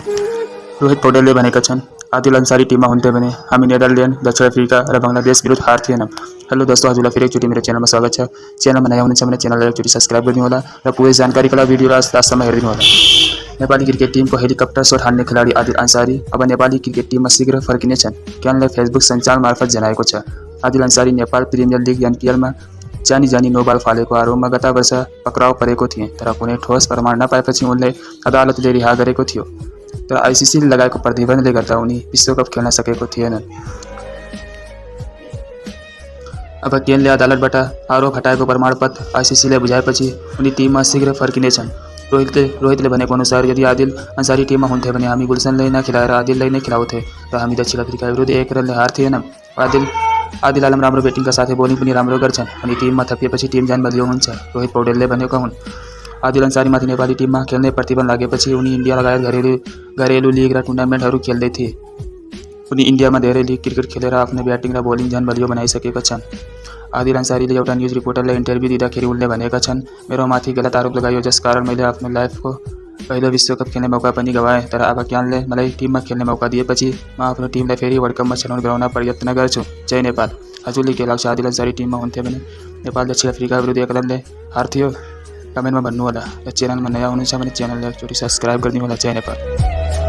रोहित पौडेलले भनेका छन्, आदिल अन्सारी टिममा हुन्थे भने हामी नेदरल्यान्ड, दक्षिण अफ्रिका र बङ्गलादेश विरुद्ध हार्थेनौँ। हेलो दोस्तों, हजुरलाई फेरि एकचोटि मेरो च्यानलमा स्वागत छ। च्यानलमा नयाँ हुनुहुन्छ भने च्यानललाई एकचोटि सब्स्क्राइब गरिदिनु होला र पुरै जानकारीका लागि भिडियो लास्टसम्म हेरिदिनु होला। नेपाली क्रिकेट टिमको हेलिकप्टर सोट हान्ने खेलाडी आदिल अन्सारी अब नेपाली क्रिकेट टिममा शीघ्र फर्किनेछन्, क्यानले फेसबुक सञ्चाल मार्फत जनाएको छ। आदिल अन्सारी नेपाल प्रिमियर लिग एनपिएलमा जानी नो बल फालेको आरोपमा गत वर्ष पक्राउ परेको थिए, तर कुनै ठोस प्रमाण नपाएपछि उनलाई अदालतले रिहा गरेको थियो। तर आइसिसीले लगाएको प्रतिबन्धले गर्दा उनी विश्वकप खेल्न सकेको थिएनन्। अब केनले अदालतबाट आरोप हटाएको प्रमाणपत्र आइसिसीले बुझाएपछि उनी टिममा शीघ्र फर्किनेछन्। रोहितले भनेको अनुसार यदि आदिल अन्सारी टिममा हुन्थे भने हामी गुलसनलाई नखेलाएर आदिललाई नै खेलाउँथे र हामी दक्षिण अफ्रिका विरुद्ध 1 रनले हार्थेनौँ। आदिल आलम राम्रो ब्याटिङका साथै बोलिङ पनि राम्रो गर्छन् अनि टिममा थपिएपछि टिम जान बलियो हुन्छ, रोहित पौडेलले भनेका हुन्। आदिल अन्सारीमाथि नेपाली टिममा खेल्ने प्रतिबन्ध लागेपछि उनी इन्डिया लगायत घरेलु लिग र टुर्नामेन्टहरू खेल्दै थिए। उनी इन्डियामा धेरै लिग क्रिकेट खेलेर आफ्नो ब्याटिङ र बोलिङ झन बलियो बनाइसकेका छन्। आदिल अन्सारीले एउटा न्युज रिपोर्टरलाई इन्टरभ्यू दिँदाखेरि उनले भनेका छन्, मेरो माथि गलत आरोप लगाइयो जसकारण मैले आफ्नो लाइफको पहिलो विश्वकप खेल्ने मौका पनि गवाएँ, तर अब क्यानले मलाई टिममा खेल्ने मौका दिएपछि म आफ्नो टिमलाई फेरि वर्ल्ड कपमा छनौट गराउन प्रयत्न गर्छु। जय नेपाल। हजुरले के लाग्छ, आदिल अन्सारी टिममा हुन्थे भने नेपाल दक्षिण अफ्रिका विरुद्ध 1 रनले हार्थ्यो? कमेन्टमा भन्नु होला र च्यानलमा नयाँ हुनुहुन्छ भने च्यानललाई एकचोटि सब्स्क्राइब गरिदिनु होला। जय नेपाल।